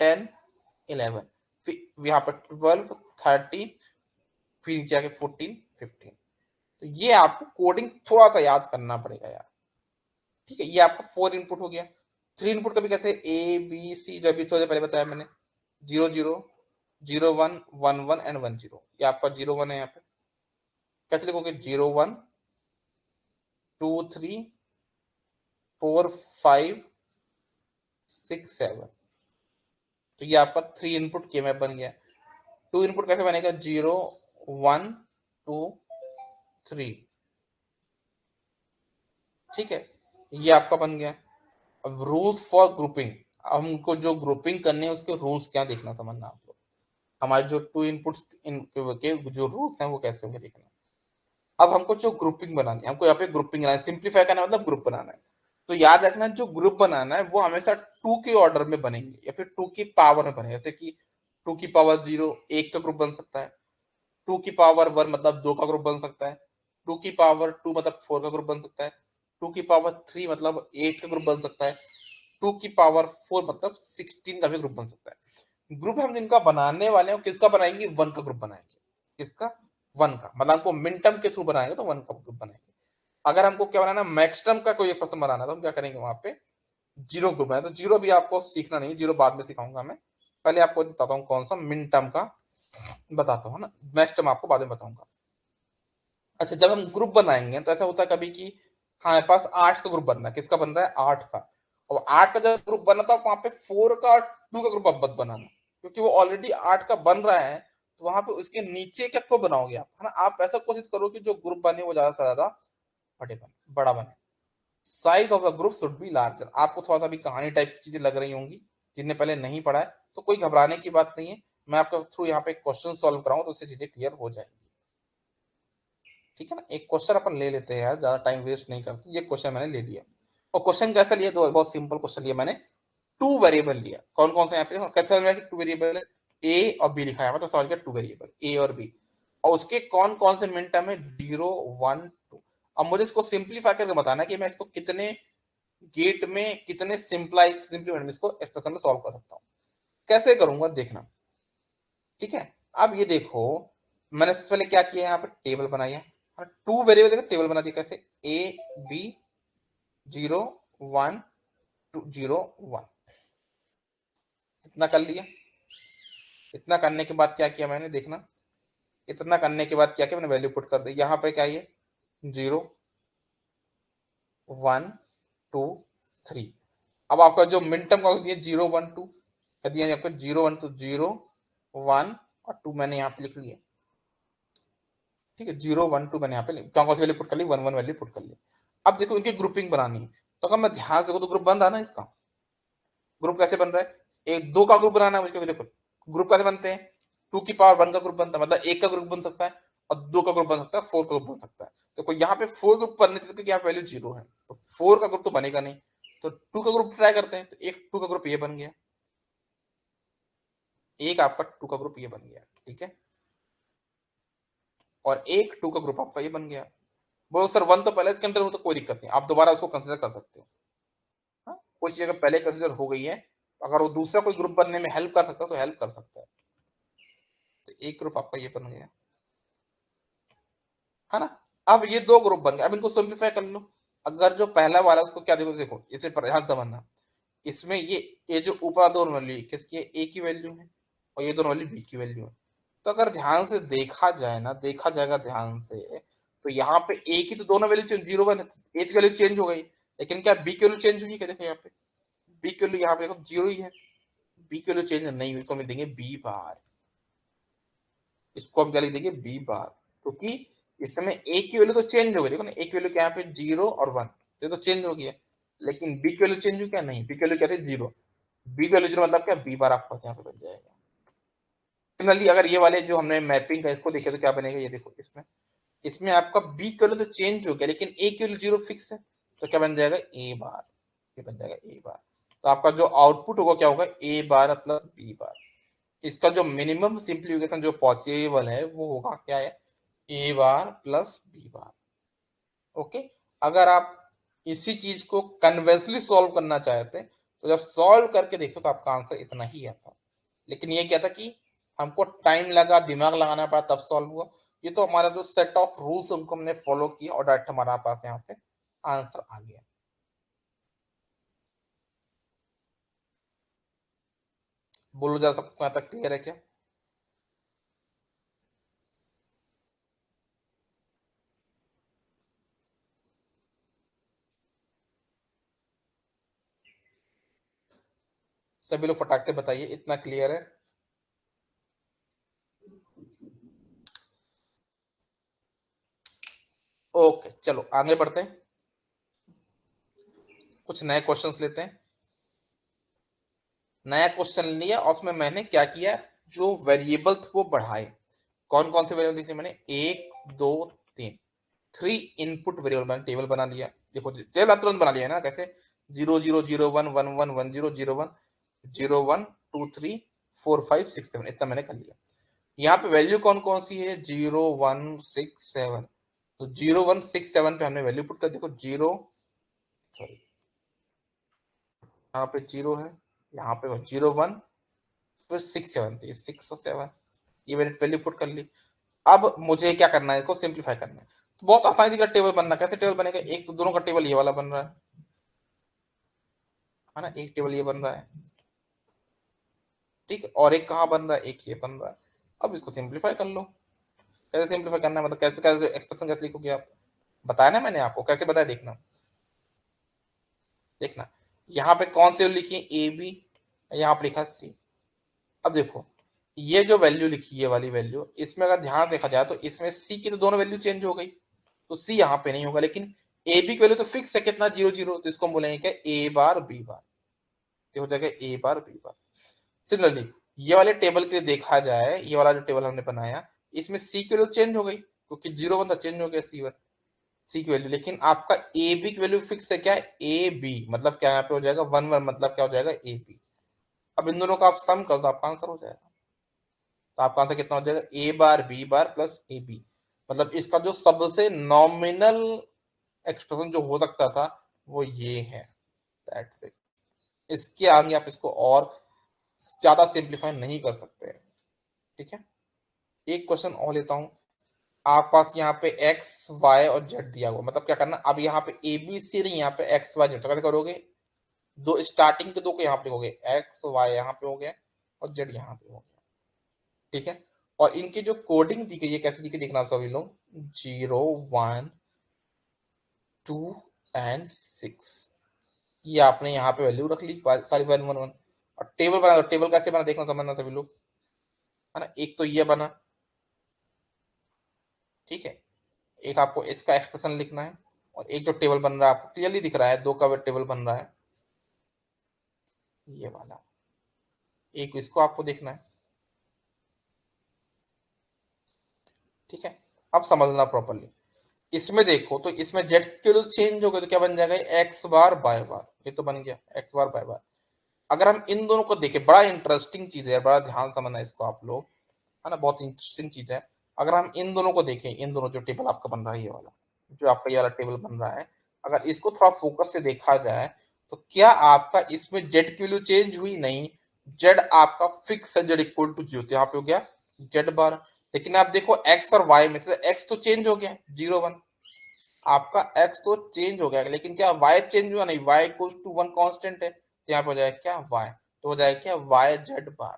A: 10 11, फिर यहाँ पर 12 13, फिर नीचे आके 14 15। तो ये आपको कोडिंग थोड़ा सा याद करना पड़ेगा यार। ठीक है, ये आपका 4 इनपुट हो गया। 3 इनपुट का भी कैसे, ए बी सी, जो अभी थोड़ी देर पहले बताया मैंने, 0 0 0 1 1 1 एंड 1 0। ये आपका 0 1 है, यहाँ पे कैसे लिखोगे, 0 1 2 3 4 5 6 7। तो ये आपका 3 इनपुट के मैप बन गया। 2 इनपुट कैसे बनेगा, 0 1 2 3। ठीक है, ये आपका बन गया। अब रूल्स फॉर ग्रुपिंग, हमको जो ग्रुपिंग करने है उसके रूल्स क्या देखना, समझना आप लोग। हमारे जो 2 इनपुट्स के जो रूल्स हैं वो कैसे होंगे देखना। अब हमको जो ग्रुपिंग बनानी है, हमको यहाँ पे ग्रुपिंग बनाना है, सिंप्लीफाई करना मतलब ग्रुप बनाना है। तो याद रखना, जो ग्रुप बनाना है वो हमेशा 2 के ऑर्डर में बनेंगे या फिर 2 की पावर में बनेंगे। जैसे कि 2 की पावर 0 1 का ग्रुप बन सकता है, 2 की पावर 1 मतलब 2 का ग्रुप बन सकता है, 2 की पावर 2 मतलब 4 का ग्रुप बन सकता है, 2 की पावर 3 मतलब 8 का ग्रुप बन सकता है, 2 की पावर 4 मतलब 16 का भी ग्रुप बन सकता है। ग्रुप हम जिनका बनाने वाले हैं किसका बनाएंगे, 1 का ग्रुप बनाएंगे। किसका, 1 का, मतलब हमको मिन टर्म के थ्रू बनाएंगे तो 1 का ग्रुप बनाएंगे। अगर हमको क्या बनाना, मैक्स टर्म का कोई एक पर्सन बनाना तो हम क्या करेंगे, वहां पे 0 ग्रुप बनाए। तो 0 भी आपको सीखना नहीं, 0 बाद में सिखाऊंगा मैं, पहले आपको बताता हूँ कौन सा मिन टर्म का बताता हूँ ना, मैक्स टर्म आपको बाद में बताऊंगा। अच्छा, जब हम ग्रुप बनाएंगे तो ऐसा होता है कभी कि हमारे पास 8 का ग्रुप बन रहा है, किसका बन रहा है, 8 का। और 8 का जब ग्रुप बना था वहां पे 4 का और 2 का ग्रुप अब मत बनाना, क्योंकि वो ऑलरेडी 8 का बन रहा है। तो वहां पे उसके नीचे क्या को बनाओगे आप, है ना। आप ऐसा कोशिश करो कि जो ग्रुप बने वो ज्यादा से ज्यादा बड़ा बने। Size of the group should be larger. आपको थोड़ा सा भी कहानी टाइप की चीजें लग रही होंगी, जिनने पहले नहीं पढ़ा है, तो कोई घबराने की बात नहीं है। मैं आपके थ्रू यहाँ पे क्वेश्चन सॉल्व कराऊं तो उससे चीजें क्लियर हो जाएंगी। ठीक है ना, एक क्वेश्चन अपन ले लेते हैं यार, ज्यादा टाइम वेस्ट नहीं करते। ये क्वेश्चन मैंने ले लिया, और क्वेश्चन कैसा लिया, तो बहुत सिंपल क्वेश्चन लिया मैंने। 2 वेरिएबल लिया, कौन कौन सा यहाँ पे कैसे समझ में कि 2 वेरिएबल है, ए और बी लिखा है, तो समझ गया 2 वेरिएबल ए और बी, और उसके कौन कौन से मिन टर्म है, 0 1 2। अब मुझे इसको सिंप्लीफाई करके बताना कि मैं इसको कितने गेट में कितने सिंपली मैं इसको एक्सप्रेशन में सॉल्व कर सकता हूँ। कैसे करूंगा देखना, ठीक है। अब ये देखो, मैंने सबसे पहले क्या किया, यहाँ पे टेबल बनाया, टू वेरिएबल का टेबल बना दिया। कैसे, ए बी 0 1 2 0 1, इतना कर लिया। इतना करने के बाद क्या किया मैंने, देखना, इतना करने के बाद क्या किया मैंने, वैल्यू पुट कर दी। यहाँ पे क्या है, 0 1 2 3। अब आपका जो मिन टर्म का दिया 0 1 2 कर दिया, यहाँ पे 0 1 तो 0 1 और 2 मैंने यहाँ पे लिख लिया, ठीक है। 0 1 2 मैंने यहाँ पे कौन सी वैल्यू पुट कर ली, 1 1 वैल्यू पुट कर ली। अब देखो इनकी ग्रुपिंग बनानी है, तो अगर मैं ध्यान से तो ग्रुप बन रहा है ना, इसका ग्रुप कैसे बन रहा है, एक दो का ग्रुप बनाना है मुझे। देखो ग्रुप कैसे बनते हैं, 2 की पावर 1 का ग्रुप बनता है, मतलब एक का ग्रुप बन सकता है, और 2 का ग्रुप बन सकता है, 4 का ग्रुप बन सकता है। तो यहाँ पे 4 ग्रुप बनने थे, क्योंकि यहाँ वैल्यू 0 है, तो 4 का ग्रुप तो बनेगा नहीं, तो 2 का ग्रुप ट्राई करते हैं। तो एक 2 का ग्रुप ये बन गया, एक आपका 2 का ग्रुप ये बन गया, ठीक है, और एक 2 का ग्रुप आपका ये बन गया। बोलो सर 1 तो पहले इसके अंदर हो, तो कोई दिक्कत नहीं, आप दोबारा उसको कंसिडर कर सकते हो। हाँ? कोई चीज अगर पहले कंसिडर हो गई है, अगर वो दूसरा कोई ग्रुप बनने में हेल्प कर सकता है तो हेल्प कर सकता है। तो एक ग्रुप आपका ये बन गया, है ना। अब ये दो ग्रुप बन गए, अब इनको सिंप्लीफाई कर लो। अगर जो पहला वाला उसको क्या, देखो देखो इसे ध्यान समझना, इसमें ये जो ऊपर दो वैल्यू किसकी है, ए की वैल्यू है, और ये दोनों वैल्यू बी की वैल्यू है। तो अगर ध्यान से देखा जाए ना, देखा जाएगा ध्यान से, तो यहाँ पे ए की तो दोनों वैल्यू चेंज 0 1 है, ए की वैल्यू चेंज हो गई, लेकिन क्या बी की वैल्यू चेंज हुई है, क्या देखो यहाँ पे बी की वैल्यू यहाँ पे देखो 0 ही है, बी की वैल्यू चेंज नहीं हुई, इसको हम देंगे बी बार, इसको हम क्या लिख देंगे बी बार, क्योंकि इस समय ए की वैल्यू तो चेंज हो गई, देखो ना ए की वैल्यू क्या पे 0 और 1, ये तो चेंज हो गया, लेकिन बी की वैल्यू चेंज हुई क्या, नहीं, बी की वैल्यू क्या थी 0, बी की वैल्यू 0 मतलब क्या, बी बार आपके पास यहाँ पे बन जाएगा। सिमिलरली अगर ये वाले जो हमने मैपिंग का इसको देखे तो क्या बनेगा, ये देखो इसमें, इसमें आपका बी की वैल्यू तो चेंज हो गया, लेकिन ए की वैल्यू 0 फिक्स है, तो क्या बन जाएगा ए बार, ये बन जाएगा ए बार। तो आपका जो आउटपुट होगा क्या होगा, ए बार प्लस बी बार। इसका जो मिनिमम सिंप्लीफिकेशन जो पॉसिबल है वो होगा क्या है, ए बार प्लस बी बार। ओके, अगर आप इसी चीज को कन्वेंशनली सॉल्व करना चाहते हैं, तो जब सॉल्व करके देखो तो आपका आंसर इतना ही आता, लेकिन ये क्या था कि हमको टाइम लगा, दिमाग लगाना पड़ा, तब सॉल्व हुआ। ये तो हमारा जो सेट ऑफ रूल्स उनको हमने फॉलो किया और डायरेक्ट हमारा पास यहाँ पे आंसर आ गया। बोलो जरा, सबको यहाँ तक क्लियर है क्या? सभी लोग फटाक से बताइए, इतना क्लियर है? ओके, चलो आगे बढ़ते हैं, कुछ नए क्वेश्चंस लेते हैं। नया क्वेश्चन लिया और उसमें मैंने क्या किया, जो वेरिएबल थे वो बढ़ाए। कौन कौन से वेरिएबल दिखे मैंने, एक दो तीन, 3 इनपुट वेरिएबल मैंने टेबल बना लिया। देखो टेबल तुरंत बना लिया है ना, कैसे, 0 0 0 1 1 1 0 0 1 0 1 2 3 4 5 6 7, इतना मैंने कर लिया। यहाँ पे वैल्यू कौन कौन सी है, 0 1 6 7, तो 0 1 6 7 पे हमने वैल्यू पुट कर, देखो 0, सॉरी, यहाँ पे 0 है, यहाँ पे 0 1, फिर 6 7, तो ये 6 और 7, ये मैंने वैल्यू पुट कर ली। अब मुझे क्या करना है, इसको सिंप्लीफाई करना है। तो बहुत आसानी का टेबल बनना, कैसे टेबल बनेगा, एक तो दोनों का टेबल ये वाला बन रहा है ना, एक टेबल ये बन रहा है, ठीक है, और एक कहाँ बन रहा है, एक ये बन रहा है। अब इसको सिंप्लीफाई कर लो। कैसे सिंप्लीफाई करना है, मतलब कैसे कैसे एक्सप्रेशन कैसे लिखोगे आप, बताया ना मैंने आपको कैसे बताया, देखना देखना, यहाँ पे कौन से लिखी है, ए बी, यहाँ पे लिखा सी। अब देखो ये जो वैल्यू लिखी है वाली वैल्यू, इसमें अगर ध्यान देखा जाए तो इसमें सी की तो दोनों वैल्यू चेंज हो गई, तो सी यहाँ पे नहीं होगा, लेकिन ए बी की वैल्यू तो फिक्स है, कितना, 0 0, तो इसको हम बोलेंगे क्या, ए बार बी बार, ये हो जाएगा A bar B bar. Similarly ये वाले टेबल के लिए देखा जाए, ये वाला जो टेबल हमने बनाया, इसमें सी की वैल्यू चेंज हो गई, क्योंकि 0 1 था, चेंज हो गया सी1, सी की वैल्यू, लेकिन आपका ए बी की वैल्यू फिक्स है, क्या है, ए बी, मतलब क्या यहाँ पे हो जाएगा 1 1, मतलब क्या हो जाएगा, ए बी। अब इन दोनों का आप सम कर दो, आपका आंसर हो जाएगा। तो आपका आंसर कितना हो जाएगा, A bar B bar plus A B, मतलब इसका जो सबसे नॉमिनल एक्सप्रेशन जो हो सकता था वो ये है। That's it. इसके आगे आप इसको और ज्यादा सिंप्लीफाई नहीं कर सकते हैं, ठीक है। एक क्वेश्चन और लेता हूं। आप पास यहाँ पे एक्स वाई और जेड दिया हुआ, मतलब क्या करना, अब यहाँ पे ए बी सी नहीं, यहाँ पे एक्स वाई जेड, कैसे करोगे, दो स्टार्टिंग के दो को यहाँ पे लिखोगे, एक्स वाई यहाँ पे हो गया और जेड यहाँ पे हो गया, ठीक है। और इनकी जो कोडिंग दी गई है कैसे दी गई देखना सभी लोग, 0 1 2 एंड 6, ये आपने यहाँ पे वैल्यू रख ली सारी वैल्यू 1 1। और टेबल बना, टेबल कैसे बना देखना समझना सभी लोग, है ना। एक तो ये बना, ठीक है, एक आपको इसका एक्सप्रेशन लिखना है, और एक जो टेबल बन रहा है आपको क्लियरली दिख रहा है, दो का टेबल बन रहा है ये वाला, एक इसको आपको देखना है, ठीक है। अब समझना प्रॉपरली, इसमें देखो तो इसमें जेड के जो चेंज हो गए तो क्या बन जाएगा, एक्स बार बाय बार, ये तो बन गया एक्स बार बाय बार। अगर हम इन दोनों को देखें, बड़ा इंटरेस्टिंग चीज है, बड़ा ध्यान समझना इसको आप लोग, है ना, बहुत इंटरेस्टिंग चीज है। अगर हम इन दोनों को देखें, इन दोनों जो टेबल आपका बन रहा है ये वाला, जो आपका ये वाला टेबल बन रहा है, अगर इसको थोड़ा फोकस से देखा जाए तो क्या आपका इसमें जेड की वैल्यू चेंज हुई, नहीं, जेड आपका फिक्स है, जेड इक्वल टू जीरो, यहाँ पे हो गया जेड बार। लेकिन आप देखो एक्स और वाई में से एक्स तो चेंज हो गया 0 1, आपका एक्स तो चेंज हो गया, लेकिन क्या वाई चेंज हुआ, नहीं, वाई इक्वल टू 1 कांस्टेंट है, तो यहाँ पे हो जाएगा क्या वाई, तो हो जाएगा क्या वाई जेड बार।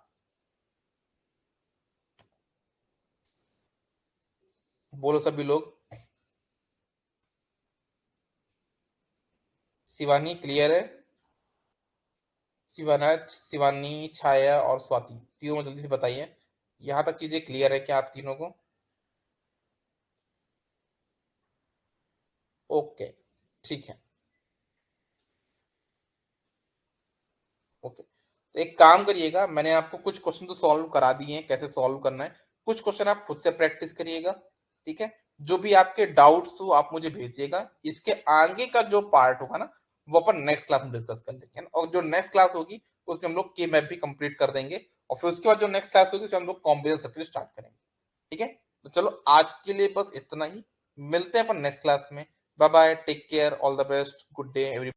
A: बोलो सभी लोग। शिवानी क्लियर है, शिवाना, शिवानी, छाया और स्वाति, तीनों जल्दी से बताइए, यहां तक चीजें क्लियर है क्या आप तीनों को? ओके, ठीक है, ओके। तो एक काम करिएगा, मैंने आपको कुछ क्वेश्चन तो सॉल्व करा दिए हैं, कैसे सॉल्व करना है, कुछ क्वेश्चन आप खुद से प्रैक्टिस करिएगा, ठीक है। जो भी आपके डाउट्स हो आप मुझे भेजिएगा, इसके आगे का जो पार्ट होगा ना वो अपन नेक्स्ट क्लास में डिस्कस कर लेंगे, और जो नेक्स्ट क्लास होगी उसमें हम लोग के मैप भी कंप्लीट कर देंगे, और फिर उसके बाद जो नेक्स्ट क्लास होगी उसमें हम लोग कॉम्बिनेशन सर्किट स्टार्ट करेंगे, ठीक है। तो चलो आज के लिए बस इतना ही, मिलते हैं अपन नेक्स्ट क्लास में। Bye bye, take care, all the best, good day every